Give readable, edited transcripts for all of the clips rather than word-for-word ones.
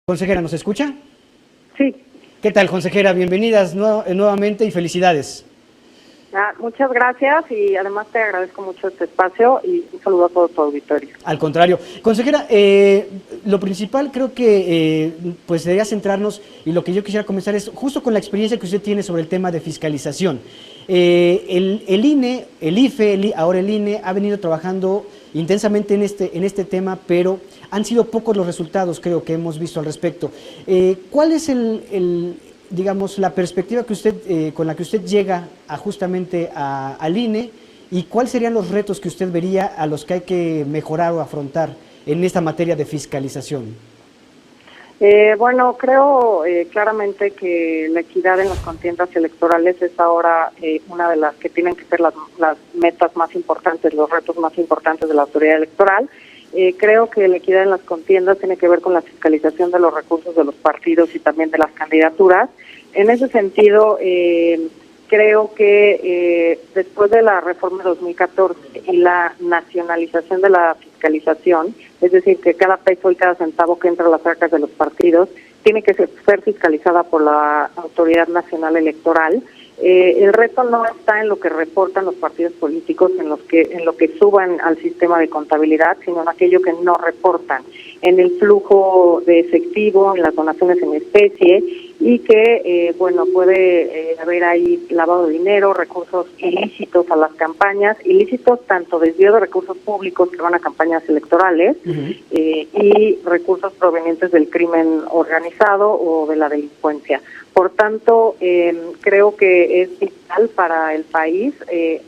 Consejera, ¿nos escucha? Sí. ¿Qué tal, consejera? Bienvenidas nuevamente y felicidades. Muchas gracias y además te agradezco mucho este espacio y un saludo a todo tu auditorio. Al contrario. Consejera, lo principal creo que pues debería centrarnos, y lo que yo quisiera comenzar es justo con la experiencia que usted tiene sobre el tema de fiscalización. El INE, el IFE, ahora el INE, ha venido trabajando intensamente en este tema, pero han sido pocos los resultados, creo, que hemos visto al respecto. ¿Cuál es digamos, la perspectiva que usted, con la que usted llega justamente al INE, y cuáles serían los retos que usted vería a los que hay que mejorar o afrontar en esta materia de fiscalización? Bueno, creo claramente que la equidad en las contiendas electorales es ahora una de las que tienen que ser las metas más importantes, los retos más importantes de la autoridad electoral. Creo que la equidad en las contiendas tiene que ver con la fiscalización de los recursos de los partidos y también de las candidaturas. En ese sentido, creo que después de la reforma de 2014 y la nacionalización de la fiscalización, es decir, que cada peso y cada centavo que entra a las arcas de los partidos tiene que ser fiscalizada por la Autoridad Nacional Electoral. El reto no está en lo que reportan los partidos políticos, en lo que suban al sistema de contabilidad, sino en aquello que no reportan, en el flujo de efectivo, en las donaciones en especie, y que puede haber ahí lavado de dinero, recursos ilícitos a las campañas, ilícitos tanto desvío de recursos públicos que van a campañas electorales y recursos provenientes del crimen organizado o de la delincuencia. Por tanto, creo que es vital para el país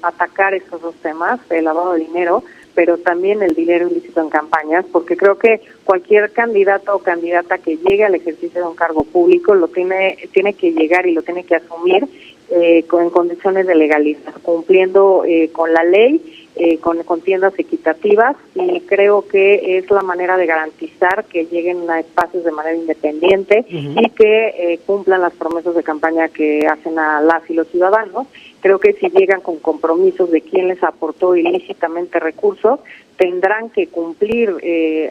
atacar estos dos temas, el lavado de dinero, pero también el dinero ilícito en campañas, porque creo que cualquier candidato o candidata que llegue al ejercicio de un cargo público lo tiene que llegar y lo tiene que asumir en condiciones de legalidad, cumpliendo con la ley, con contiendas equitativas, y creo que es la manera de garantizar que lleguen a espacios de manera independiente y que cumplan las promesas de campaña que hacen a las y los ciudadanos. Creo que si llegan con compromisos de quién les aportó ilícitamente recursos, tendrán que cumplir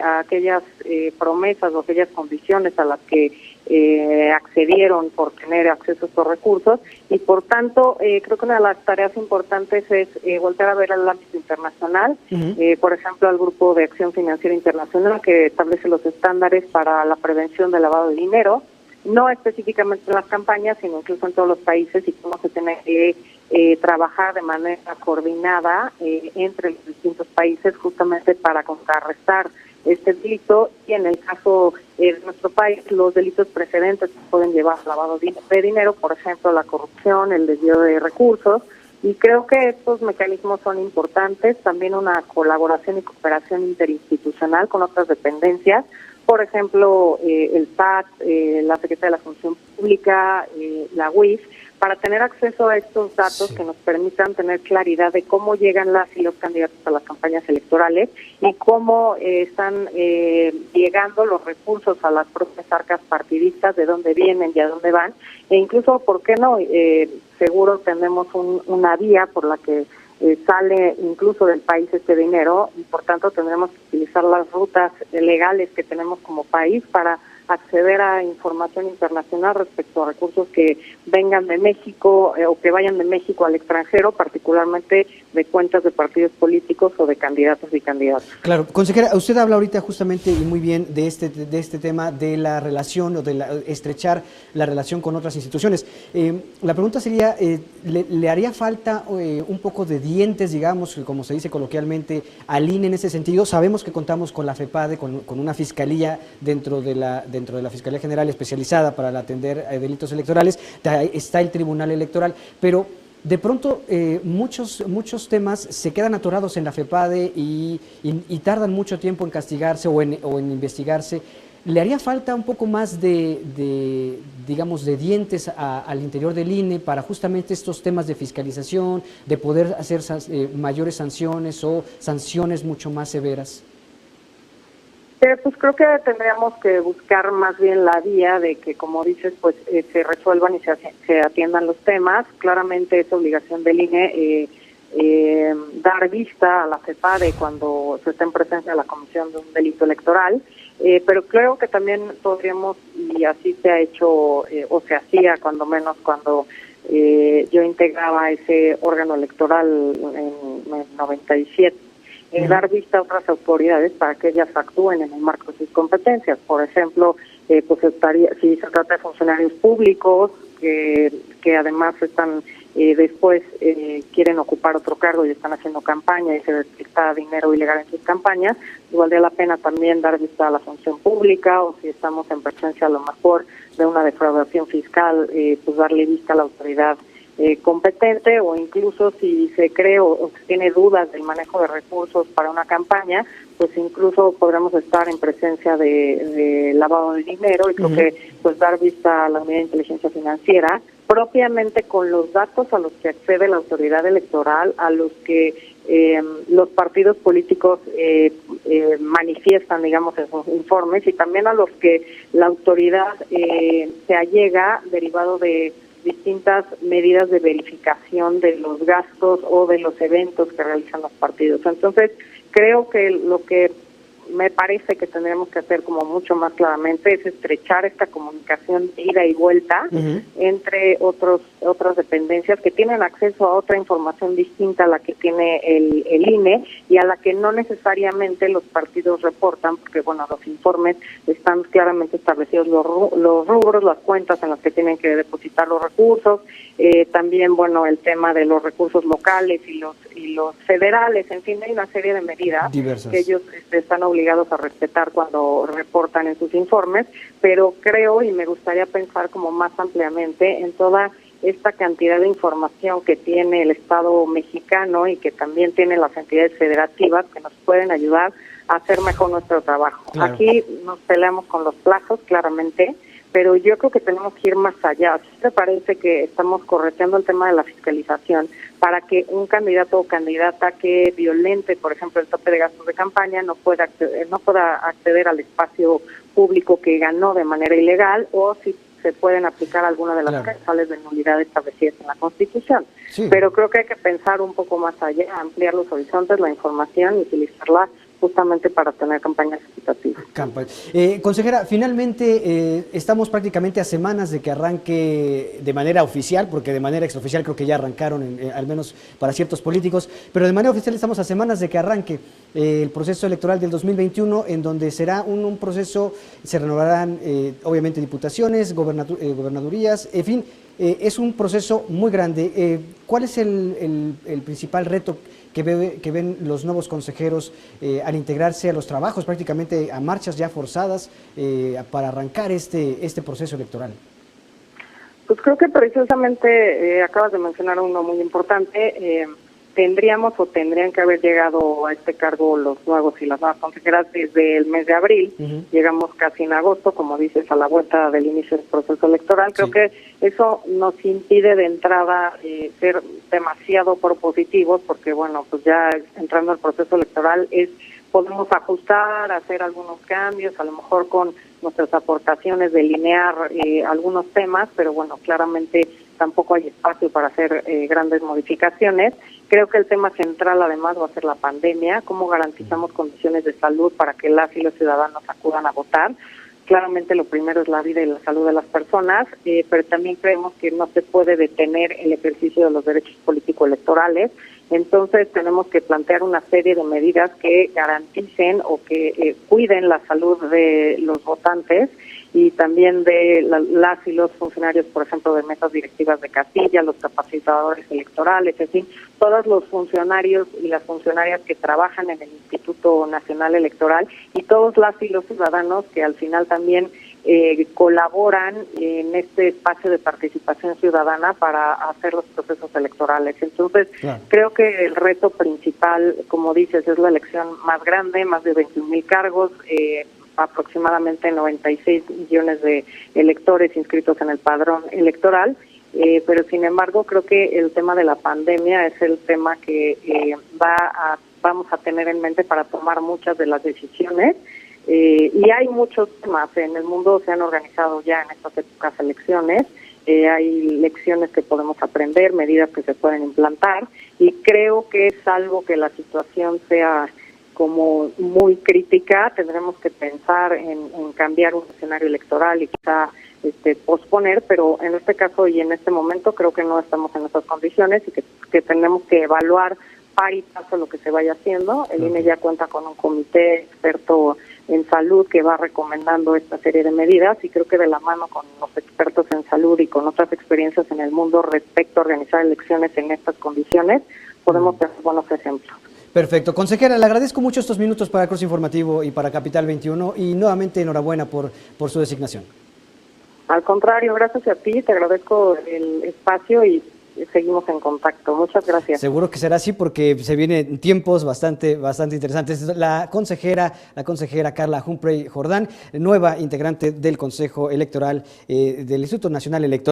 aquellas promesas o aquellas condiciones a las que accedieron por tener acceso a estos recursos, y por tanto creo que una de las tareas importantes es volver a ver al ámbito internacional, por ejemplo al Grupo de Acción Financiera Internacional, que establece los estándares para la prevención del lavado de dinero, no específicamente en las campañas, sino incluso en todos los países, y cómo se tiene que trabajar de manera coordinada entre los distintos países justamente para contrarrestar este delito, y en el caso de nuestro país, los delitos precedentes que pueden llevar al lavado de dinero, por ejemplo, la corrupción, el desvío de recursos, y creo que estos mecanismos son importantes, también una colaboración y cooperación interinstitucional con otras dependencias, por ejemplo, el SAT, la Secretaría de la Función Pública, la UIF, para tener acceso a estos datos que nos permitan tener claridad de cómo llegan las y los candidatos a las campañas electorales y cómo están llegando los recursos a las propias arcas partidistas, de dónde vienen y a dónde van, e incluso, ¿por qué no? Seguro tenemos una vía por la que sale incluso del país este dinero, y por tanto tendremos que utilizar las rutas legales que tenemos como país para acceder a información internacional respecto a recursos que vengan de México o que vayan de México al extranjero, particularmente de cuentas de partidos políticos o de candidatos y candidatas. Claro, consejera, usted habla ahorita justamente y muy bien de este tema de la relación o de estrechar la relación con otras instituciones. La pregunta sería, ¿le haría falta un poco de dientes, digamos, como se dice coloquialmente, al INE en ese sentido? Sabemos que contamos con la FEPADE, con una fiscalía dentro de la Fiscalía General especializada para atender delitos electorales, está el Tribunal Electoral, pero de pronto muchos temas se quedan atorados en la FEPADE y tardan mucho tiempo en castigarse o en investigarse. ¿Le haría falta un poco más digamos, de dientes al interior del INE para justamente estos temas de fiscalización, de poder hacer mayores sanciones o sanciones mucho más severas? Pues creo que tendríamos que buscar más bien la vía de que, como dices, pues se resuelvan y se atiendan los temas. Claramente es obligación del INE dar vista a la FEPADE cuando se esté en presencia de la comisión de un delito electoral, pero creo que también podríamos, y así se ha hecho, o se hacía cuando menos cuando yo integraba ese órgano electoral en 97, dar vista a otras autoridades para que ellas actúen en el marco de sus competencias. Por ejemplo, pues si se trata de funcionarios públicos que además están después quieren ocupar otro cargo y están haciendo campaña y se detecta dinero ilegal en sus campañas, valdría la pena también dar vista a la función pública, o si estamos en presencia a lo mejor de una defraudación fiscal, pues darle vista a la autoridad competente, o incluso si se cree o se tiene dudas del manejo de recursos para una campaña, pues incluso podremos estar en presencia de lavado de dinero, y creo que pues dar vista a la unidad de inteligencia financiera propiamente con los datos a los que accede la autoridad electoral, a los que los partidos políticos manifiestan, digamos, en sus informes, y también a los que la autoridad se allega derivado de distintas medidas de verificación de los gastos o de los eventos que realizan los partidos. Entonces, creo que lo que me parece que tendremos que hacer como mucho más claramente es estrechar esta comunicación de ida y vuelta entre otras dependencias que tienen acceso a otra información distinta a la que tiene el INE y a la que no necesariamente los partidos reportan, porque bueno, los informes están claramente establecidos los rubros, las cuentas en las que tienen que depositar los recursos, también bueno, el tema de los recursos locales y los federales, en fin, hay una serie de medidas diversas que ellos están obligados a respetar cuando reportan en sus informes, pero creo y me gustaría pensar como más ampliamente en toda esta cantidad de información que tiene el Estado mexicano y que también tienen las entidades federativas que nos pueden ayudar a hacer mejor nuestro trabajo. Claro. Aquí nos peleamos con los plazos, claramente, pero yo creo que tenemos que ir más allá. ¿Sí te parece que estamos correteando el tema de la fiscalización para que un candidato o candidata que violente, por ejemplo, el tope de gastos de campaña, no pueda acceder al espacio público que ganó de manera ilegal, o si se pueden aplicar alguna de las causales de nulidad establecidas en la Constitución? Sí. Pero creo que hay que pensar un poco más allá, ampliar los horizontes, la información y utilizarla justamente para tener campañas equitativas. Consejera, finalmente estamos prácticamente a semanas de que arranque de manera oficial, porque de manera extraoficial creo que ya arrancaron, al menos para ciertos políticos, pero de manera oficial estamos a semanas de que arranque el proceso electoral del 2021, en donde será un proceso, se renovarán obviamente diputaciones, gobernadurías, en fin, es un proceso muy grande. ¿Cuál es el principal reto que ven los nuevos consejeros al integrarse a los trabajos, prácticamente a marchas ya forzadas para arrancar este proceso electoral? Pues creo que precisamente acabas de mencionar uno muy importante. Tendríamos o tendrían que haber llegado a este cargo los nuevos y las nuevas consejeras desde el mes de abril. Llegamos casi en agosto, como dices, a la vuelta del inicio del proceso electoral. Creo que eso nos impide de entrada ser demasiado propositivos, porque bueno, pues ya entrando al proceso electoral podemos ajustar, hacer algunos cambios, a lo mejor con nuestras aportaciones, delinear algunos temas, pero bueno, claramente tampoco hay espacio para hacer grandes modificaciones. Creo que el tema central además va a ser la pandemia, cómo garantizamos condiciones de salud para que las y los ciudadanos acudan a votar. Claramente lo primero es la vida y la salud de las personas, pero también creemos que no se puede detener el ejercicio de los derechos político-electorales. Entonces tenemos que plantear una serie de medidas que garanticen o que cuiden la salud de los votantes y también de las y los funcionarios, por ejemplo, de mesas directivas de casilla, los capacitadores electorales, en fin, todos los funcionarios y las funcionarias que trabajan en el Instituto Nacional Electoral y todos las y los ciudadanos que al final también colaboran en este espacio de participación ciudadana para hacer los procesos electorales. Entonces, creo que el reto principal, como dices, es la elección más grande, más de 21,000 cargos, aproximadamente 96 millones de electores inscritos en el padrón electoral, pero sin embargo creo que el tema de la pandemia es el tema que vamos a tener en mente para tomar muchas de las decisiones. Y hay muchos temas, en el mundo se han organizado ya en estas épocas elecciones, hay lecciones que podemos aprender, medidas que se pueden implantar, y creo que salvo que la situación sea como muy crítica. Tendremos que pensar en cambiar un escenario electoral y quizá posponer, pero en este caso y en este momento creo que no estamos en esas condiciones y que tenemos que evaluar par y paso lo que se vaya haciendo. El INE ya cuenta con un comité experto en salud que va recomendando esta serie de medidas y creo que de la mano con los expertos en salud y con otras experiencias en el mundo respecto a organizar elecciones en estas condiciones, podemos tener buenos ejemplos. Perfecto. Consejera, le agradezco mucho estos minutos para Cruce Informativo y para Capital 21 y nuevamente enhorabuena por su designación. Al contrario, gracias a ti, te agradezco el espacio y seguimos en contacto. Muchas gracias. Seguro que será así porque se vienen tiempos bastante interesantes. La consejera Carla Humphrey Jordán, nueva integrante del Consejo Electoral del Instituto Nacional Electoral.